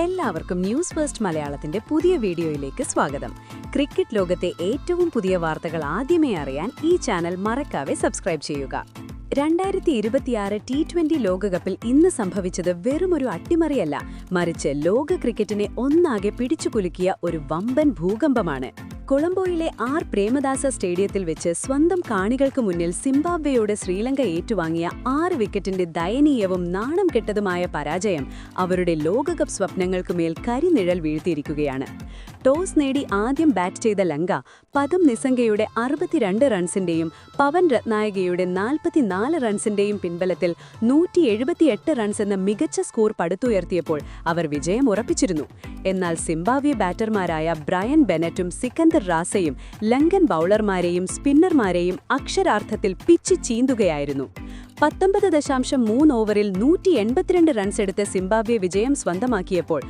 എല്ലാവർക്കും news first മലയാളത്തിന്റെ പുതിയ വീഡിയോയിലേക്ക് സ്വാഗതം. ക്രിക്കറ്റ് ലോകത്തെ ഏറ്റവും പുതിയ വാർത്തകൾ ആദ്യമേ അറിയാൻ ഈ ചാനൽ മറക്കാതെ സബ്സ്ക്രൈബ് ചെയ്യുക. 2026 T20 ലോകകപ്പിൽ ഇന്ന് സംഭവിച്ചത് വെറുമൊരു അട്ടിമറിയല്ല, മറിച്ച് ലോക ക്രിക്കറ്റിനെ ഒന്നാകെ പിടിച്ചുകുലുക്കിയ ഒരു വമ്പൻ ഭൂകമ്പമാണ്. കൊളംബോയിലെ ആർ പ്രേമദാസ സ്റ്റേഡിയത്തിൽ വെച്ച് സ്വന്തം കാണികൾക്ക് മുന്നിൽ സിംബാബ്വേയോട് ശ്രീലങ്ക ഏറ്റുവാങ്ങിയ 6 വിക്കറ്റിന്റെ ദയനീയവും നാണം കെട്ടതുമായ പരാജയം അവരുടെ ലോകകപ്പ് സ്വപ്നങ്ങൾക്കുമേൽ കരിനിഴൽ വീഴ്ത്തിയിരിക്കുകയാണ്. ടോസ് നേടി ആദ്യം ബാറ്റ് ചെയ്ത ലങ്ക പദം നിസംഗയുടെ 62 റൺസിന്റെയും പവൻ രത്നായകയുടെ 44 റൺസിന്റെയും പിൻബലത്തിൽ 178 റൺസ് എന്ന മികച്ച സ്കോർ പടുത്തുയർത്തിയപ്പോൾ അവർ വിജയം ഉറപ്പിച്ചിരുന്നു. എന്നാൽ സിംബാബ്വെ ബാറ്റർമാരായ ബ്രയൻ ബെനറ്റും സിക്കന്ദർ റാസയും ലങ്കൻ ബൌളർമാരെയും സ്പിന്നർമാരെയും അക്ഷരാർത്ഥത്തിൽ പിച്ച് ചീന്തുകയായിരുന്നു. 19.3 ഓവറിൽ 182 റൺസ് എടുത്ത് സിംബാബ്വെ വിജയം സ്വന്തമാക്കിയപ്പോൾ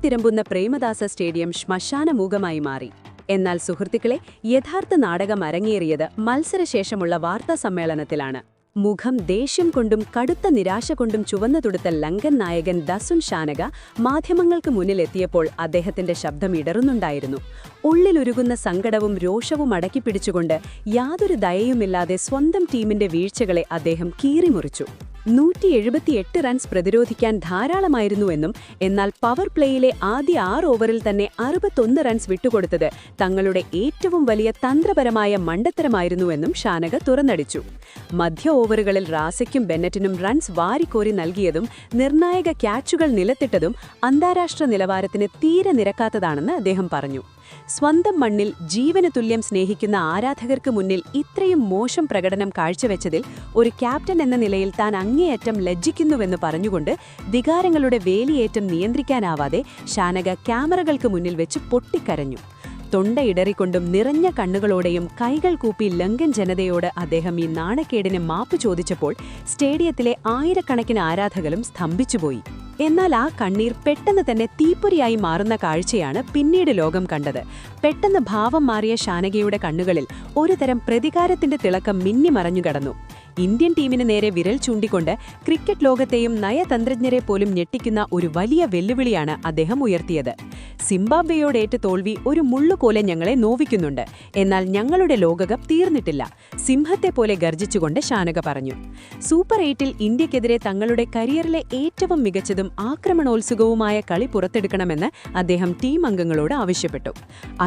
തിരമ്പുന്ന പ്രേമദാസ സ്റ്റേഡിയം ശ്മശാനമൂകമായി മാറി. എന്നാൽ സുഹൃത്തുക്കളെ, യഥാർത്ഥ നാടകം അരങ്ങേറിയത് മത്സരശേഷമുള്ള വാർത്താ സമ്മേളനത്തിലാണ്. മുഖം ദേഷ്യം കൊണ്ടും കടുത്ത നിരാശ കൊണ്ടും ചുവന്നു തുടുത്ത ലങ്കൻ നായകൻ ദസുൻ ഷാനക മാധ്യമങ്ങൾക്ക് മുന്നിലെത്തിയപ്പോൾ അദ്ദേഹത്തിന്റെ ശബ്ദം ഇടറുന്നുണ്ടായിരുന്നു. ഉള്ളിലുരുകുന്ന സങ്കടവും രോഷവും അടക്കിപ്പിടിച്ചുകൊണ്ട് യാതൊരു ദയയുമില്ലാതെ സ്വന്തം ടീമിന്റെ വീഴ്ചകളെ അദ്ദേഹം കീറിമുറിച്ചു. 178 റൺസ് പ്രതിരോധിക്കാൻ ധാരാളമായിരുന്നുവെന്നും എന്നാൽ പവർ പ്ലേയിലെ ആദ്യ 6 ഓവറിൽ തന്നെ 61 റൺസ് വിട്ടുകൊടുത്തത് തങ്ങളുടെ ഏറ്റവും വലിയ തന്ത്രപരമായ മണ്ടത്തരമായിരുന്നുവെന്നും ഷാനക തുറന്നടിച്ചു. മധ്യ ഓവറുകളിൽ റാസയ്ക്കും ബെന്നറ്റിനും റൺസ് വാരിക്കോരി നൽകിയതും നിർണായക ക്യാച്ചുകൾ നിലത്തിട്ടതും അന്താരാഷ്ട്ര നിലവാരത്തിന് തീരെ നിരക്കാത്തതാണെന്ന് അദ്ദേഹം പറഞ്ഞു. സ്വന്തം മണ്ണിൽ ജീവന് തുല്യം സ്നേഹിക്കുന്ന ആരാധകർക്ക് മുന്നിൽ ഇത്രയും മോശം പ്രകടനം കാഴ്ചവെച്ചതിൽ ഒരു ക്യാപ്റ്റൻ എന്ന നിലയിൽ താൻ അങ്ങേയറ്റം ലജ്ജിക്കുന്നുവെന്ന് പറഞ്ഞുകൊണ്ട് വികാരങ്ങളുടെ വേലിയേറ്റം നിയന്ത്രിക്കാനാവാതെ ഷാനക ക്യാമറകൾക്ക് മുന്നിൽ വെച്ച് പൊട്ടിക്കരഞ്ഞു. തൊണ്ടയിടറിക്കൊണ്ടും നിറഞ്ഞ കണ്ണുകളോടെയും കൈകൾ കൂപ്പി ലങ്കൻ ജനതയോട് അദ്ദേഹം ഈ നാണക്കേടിന് മാപ്പ് ചോദിച്ചപ്പോൾ സ്റ്റേഡിയത്തിലെ ആയിരക്കണക്കിന് ആരാധകരും സ്തംഭിച്ചുപോയി. എന്നാൽ ആ കണ്ണീർ പെട്ടെന്ന് തന്നെ തീപ്പൊരിയായി മാറുന്ന കാഴ്ചയാണ് പിന്നീട് ലോകം കണ്ടത്. പെട്ടെന്ന് ഭാവം മാറിയ ഷാനകയുടെ കണ്ണുകളിൽ ഒരുതരം പ്രതികാരത്തിന്റെ തിളക്കം മിന്നിമറഞ്ഞുകടന്നു. ഇന്ത്യൻ ടീമിന് നേരെ വിരൽ ചൂണ്ടിക്കൊണ്ട് ക്രിക്കറ്റ് ലോകത്തെയും നയതന്ത്രജ്ഞരെ പോലും ഞെട്ടിക്കുന്ന ഒരു വലിയ വെല്ലുവിളിയാണ് അദ്ദേഹം ഉയർത്തിയത്. സിംബാബ്വേയോടേറ്റ തോൽവി ഒരു മുള്ളുപോലെ ഞങ്ങളെ നോവിക്കുന്നുണ്ട്, എന്നാൽ ഞങ്ങളുടെ ലോകകപ്പ് തീർന്നിട്ടില്ല, സിംഹത്തെ പോലെ ഗർജിച്ചുകൊണ്ട് ഷാനക പറഞ്ഞു. സൂപ്പർ 8-ൽ ഇന്ത്യക്കെതിരെ തങ്ങളുടെ കരിയറിലെ ഏറ്റവും മികച്ചതും ആക്രമണോത്സുകവുമായ കളി പുറത്തെടുക്കണമെന്ന് അദ്ദേഹം ടീം അംഗങ്ങളോട് ആവശ്യപ്പെട്ടു.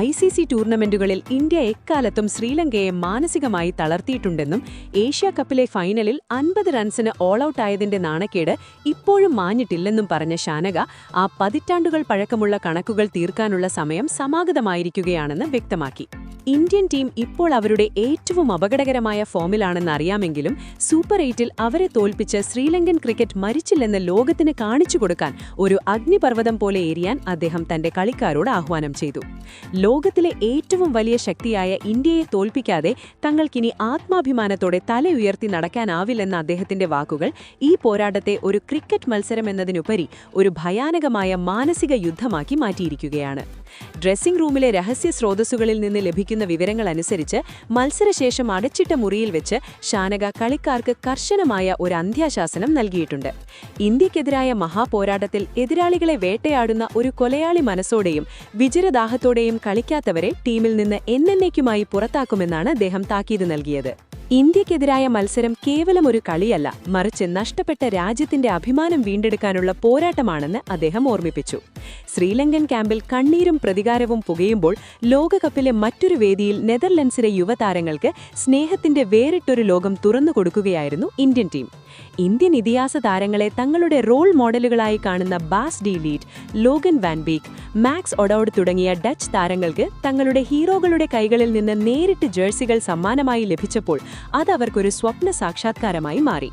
ICC ടൂർണമെന്റുകളിൽ ഇന്ത്യ എക്കാലത്തും ശ്രീലങ്കയെ മാനസികമായി തളർത്തിയിട്ടുണ്ടെന്നും ഏഷ്യ കപ്പിലെ ഫൈനലിൽ 50 റൺസിന് ഓൾ ഔട്ട് ആയതിന്റെ നാണക്കേട് ഇപ്പോഴും മാഞ്ഞിട്ടില്ലെന്നും പറഞ്ഞ ഷാനക ആ പതിറ്റാണ്ടുകൾ പഴക്കമുള്ള കണക്കുകൾ തീർക്കാനുള്ള സമയം സമാഗതമായിരിക്കുകയാണെന്ന് വ്യക്തമാക്കി. ഇന്ത്യൻ ടീം ഇപ്പോൾ അവരുടെ ഏറ്റവും അപകടകരമായ ഫോമിലാണെന്ന് അറിയാമെങ്കിലും സൂപ്പർ 8-ൽ അവരെ തോൽപ്പിച്ച് ശ്രീലങ്കൻ ക്രിക്കറ്റ് മരിച്ചില്ലെന്ന് ലോകത്തിന് കാണിച്ചു കൊടുക്കാൻ ഒരു അഗ്നിപർവ്വതം പോലെ എരിയാൻ അദ്ദേഹം തന്റെ കളിക്കാരോട് ആഹ്വാനം ചെയ്തു. ലോകത്തിലെ ഏറ്റവും വലിയ ശക്തിയായ ഇന്ത്യയെ തോൽപ്പിക്കാതെ തങ്ങൾക്കിനി ആത്മാഭിമാനത്തോടെ തലയുയർത്തി നടക്കാനാവില്ലെന്ന അദ്ദേഹത്തിന്റെ വാക്കുകൾ ഈ പോരാട്ടത്തെ ഒരു ക്രിക്കറ്റ് മത്സരം എന്നതിനുപരി ഒരു ഭയാനകമായ മാനസിക യുദ്ധമാക്കി മാറ്റിയിരിക്കുകയാണ്. ഡ്രസ്സിംഗ് റൂമിലെ രഹസ്യ സ്രോതസ്സുകളിൽ നിന്ന് ലഭിക്കുന്ന വിവരങ്ങൾ അനുസരിച്ച് മത്സരശേഷം അടച്ചിട്ട മുറിയിൽ വെച്ച് ഷാനക കളിക്കാർക്ക് കർശനമായ ഒരു അന്ത്യാശാസനം നൽകിയിട്ടുണ്ട്. ഇന്ത്യക്കെതിരായ മഹാപോരാട്ടത്തിൽ എതിരാളികളെ വേട്ടയാടുന്ന ഒരു കൊലയാളി മനസ്സോടെയും വിജയദാഹത്തോടെയും കളിക്കാത്തവരെ ടീമിൽ നിന്ന് എന്നേക്കുമായി പുറത്താക്കുമെന്നാണ് അദ്ദേഹം താക്കീത് നൽകിയത്. ഇന്ത്യക്കെതിരായ മത്സരം കേവലം ഒരു കളിയല്ല, മറിച്ച് നഷ്ടപ്പെട്ട രാജ്യത്തിന്റെ അഭിമാനം വീണ്ടെടുക്കാനുള്ള പോരാട്ടമാണെന്ന് അദ്ദേഹം ഓർമ്മിപ്പിച്ചു. ശ്രീലങ്കൻ ക്യാമ്പിൽ കണ്ണീരും പ്രതികാരവും പുകയുമ്പോൾ ലോകകപ്പിലെ മറ്റൊരു വേദിയിൽ നെതർലൻഡ്സിലെ യുവതാരങ്ങൾക്ക് സ്നേഹത്തിന്റെ വേറിട്ടൊരു ലോകം തുറന്നുകൊടുക്കുകയായിരുന്നു ഇന്ത്യൻ ടീം. ഇന്ത്യൻ ഇതിഹാസ താരങ്ങളെ തങ്ങളുടെ റോൾ മോഡലുകളായി കാണുന്ന Bas de Leede, Logan van Beek, Max O'Dowd തുടങ്ങിയ ഡച്ച് താരങ്ങൾക്ക് തങ്ങളുടെ ഹീറോകളുടെ കൈകളിൽ നിന്ന് നേരിട്ട് ജേഴ്സികൾ സമ്മാനമായി ലഭിച്ചപ്പോൾ അതവർക്കൊരു സ്വപ്ന സാക്ഷാത്കാരമായി മാറി.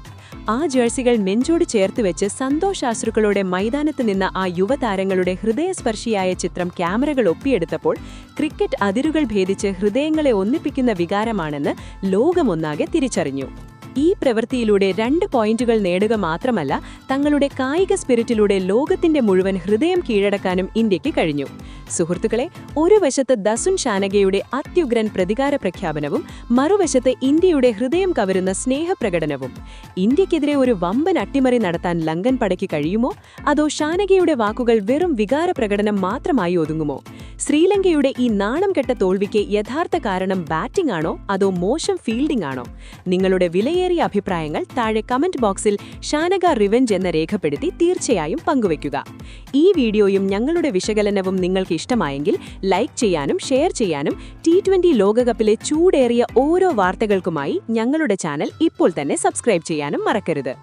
ആ ജേഴ്സികൾ നെഞ്ചോട് ചേർത്തുവെച്ച് സന്തോഷാശ്രുക്കളോടെ മൈതാനത്ത് നിന്ന ആ യുവതാരങ്ങളുടെ ഹൃദയസ്പർശിയായ ചിത്രം ക്യാമറകൾ ഒപ്പിയെടുത്തപ്പോൾ ക്രിക്കറ്റ് അതിരുകൾ ഭേദിച്ച് ഹൃദയങ്ങളെ ഒന്നിപ്പിക്കുന്ന വികാരമാണെന്ന് ലോകമൊന്നാകെ തിരിച്ചറിഞ്ഞു. ഈ പ്രവൃത്തിയിലൂടെ 2 പോയിന്റുകൾ നേടുക മാത്രമല്ല, തങ്ങളുടെ കായിക സ്പിരിറ്റിലൂടെ ലോകത്തിന്റെ മുഴുവൻ ഹൃദയം കീഴടക്കാനും ഇന്ത്യക്ക് കഴിഞ്ഞു. സുഹൃത്തുക്കളെ, ഒരു വശത്ത് ദസുൻ ഷാനകയുടെ അത്യുഗ്രൻ പ്രതികാര പ്രഖ്യാപനവും മറുവശത്ത് ഇന്ത്യയുടെ ഹൃദയം കവരുന്ന സ്നേഹപ്രകടനവും. ഇന്ത്യക്കെതിരെ ഒരു വമ്പൻ അട്ടിമറി നടത്താൻ ലങ്കൻ പടയ്ക്ക് കഴിയുമോ, അതോ ഷാനകയുടെ വാക്കുകൾ വെറും വികാര പ്രകടനം മാത്രമായി ഒതുങ്ങുമോ? ശ്രീലങ്കയുടെ ഈ നാണം കെട്ട തോൽവിക്ക് യഥാർത്ഥ കാരണം ബാറ്റിംഗ് ആണോ അതോ മോശം ഫീൽഡിംഗ് ആണോ? നിങ്ങളുടെ വിലയേറിയ അഭിപ്രായങ്ങൾ താഴെ കമന്റ് ബോക്സിൽ ഷാനക റിവെഞ്ച് എന്ന് രേഖപ്പെടുത്തി തീർച്ചയായും പങ്കുവയ്ക്കുക. ഈ വീഡിയോയും ഞങ്ങളുടെ വിശകലനവും നിങ്ങൾക്ക് ഇഷ്ടമായെങ്കിൽ ലൈക്ക് ചെയ്യാനും ഷെയർ ചെയ്യാനും T20 ലോകകപ്പിലെ ചൂടേറിയ ഓരോ വാർത്തകൾക്കുമായി ഞങ്ങളുടെ ചാനൽ ഇപ്പോൾ തന്നെ സബ്സ്ക്രൈബ് ചെയ്യാനും മറക്കരുത്.